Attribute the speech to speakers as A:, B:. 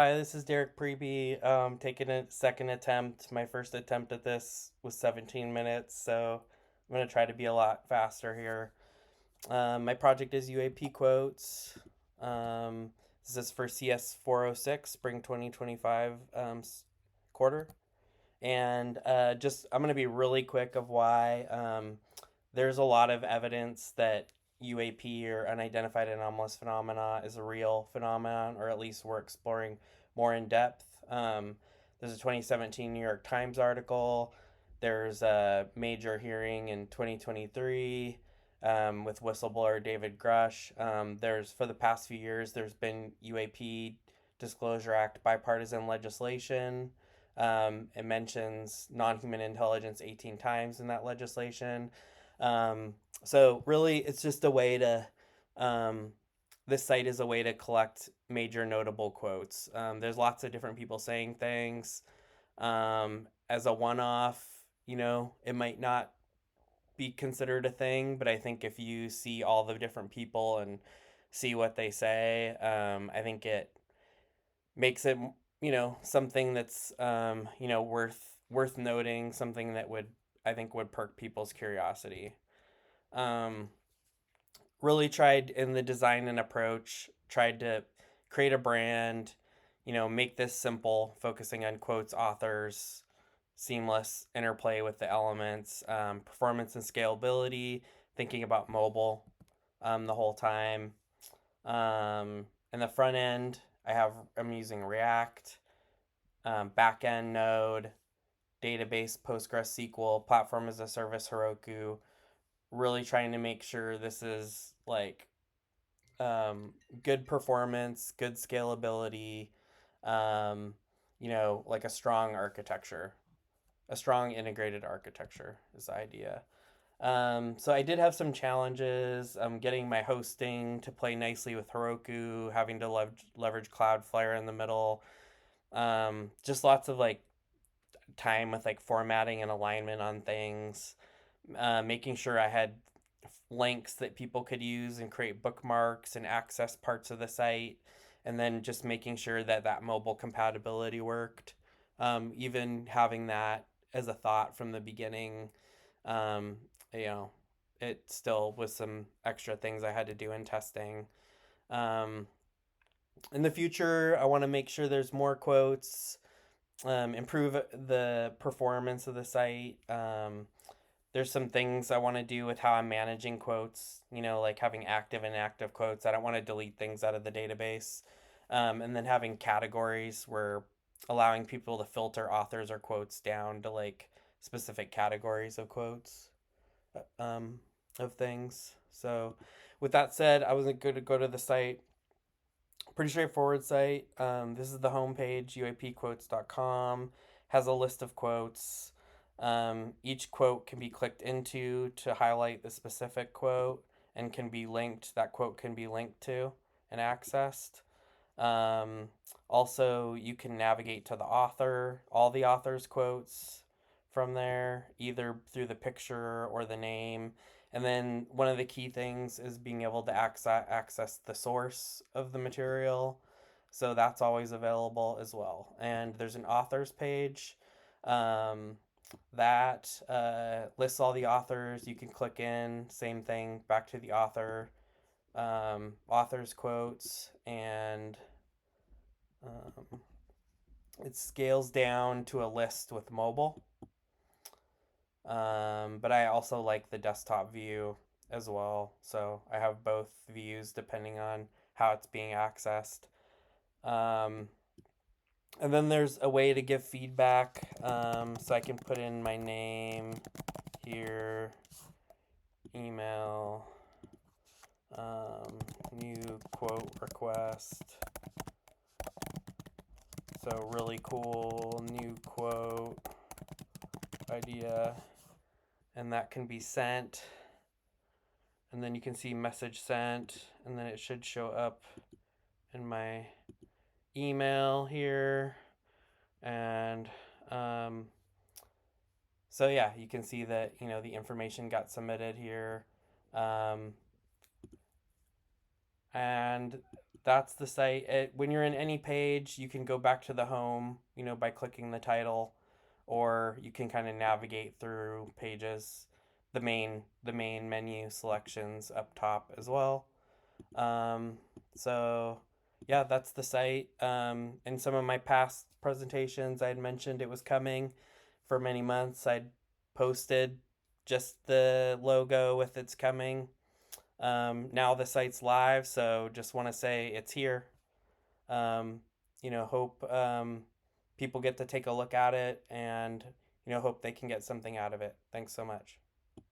A: Hi, this is Derek Preby. Taking a second attempt. My first attempt at this was 17 minutes, so I'm going to try to be a lot faster here. My project is UAP quotes. Um, this is for CS 406, spring 2025 quarter. And just, I'm going to be really quick of why. There's a lot of evidence that UAP or unidentified anomalous phenomena is a real phenomenon, or at least we're exploring more in depth. There's a 2017 New York Times article. There's a major hearing in 2023 with whistleblower David Grush. There's for the past few years, there's been UAP Disclosure Act bipartisan legislation. It mentions non human intelligence 18 times in that legislation. Um, so really, it's just a way to. Um, this site is a way to collect major notable quotes. There's lots of different people saying things. As a one-off, it might not be considered a thing, but I think if you see all the different people and see what they say, I think it makes it something that's worth noting, something that would I think would perk people's curiosity. um, really tried in the design and approach, tried to create a brand, make this simple, focusing on quotes, authors, seamless interplay with the elements, performance and scalability, thinking about mobile the whole time. In the front end, I'm using React, back end Node, database PostgreSQL, platform as a service Heroku. Really trying to make sure this is like good performance, good scalability, um, like a strong architecture, a strong integrated architecture is the idea. So I did have some challenges getting my hosting to play nicely with Heroku, having to leverage Cloudflare in the middle. Just lots of like time with like formatting and alignment on things, making sure I had links that people could use and create bookmarks and access parts of the site, and then just making sure that that mobile compatibility worked. Even having that as a thought from the beginning, um, you know, it still was some extra things I had to do in testing. Um, in the future, I want to make sure there's more quotes, improve the performance of the site. There's some things I want to do with how I'm managing quotes, like having active and inactive quotes. I don't want to delete things out of the database. And then having categories where allowing people to filter authors or quotes down to like specific categories of quotes of things. So, with that said, I was going to go to the site. Pretty straightforward site. This is the homepage, uapquotes.com. Has a list of quotes. Each quote can be clicked into to highlight the specific quote and can be linked. That quote can be linked to and accessed. Um, Also, you can navigate to the author, all the author's quotes from there, either through the picture or the name. And then one of the key things is being able to access the source of the material. So that's always available as well. And there's an authors page um, that lists all the authors. You can click in, same thing, back to the author's quotes, and um, it scales down to a list with mobile. But I also like the desktop view as well. So I have both views depending on how it's being accessed. Um, and then there's a way to give feedback. So I can put in my name here, email, new quote request. So really cool new quote idea. And that can be sent, and then you can see message sent, and then it should show up in my email here. And um, so yeah, you can see that the information got submitted here. um, and that's the site. When you're in any page, you can go back to the home, by clicking the title, or you can kind of navigate through pages, the main menu selections up top as well. Um, so yeah, that's the site. In some of my past presentations, I had mentioned it was coming for many months. I'd posted just the logo with it's coming. Now the site's live, so just want to say it's here. Um, hope people get to take a look at it and hope they can get something out of it. Thanks so much.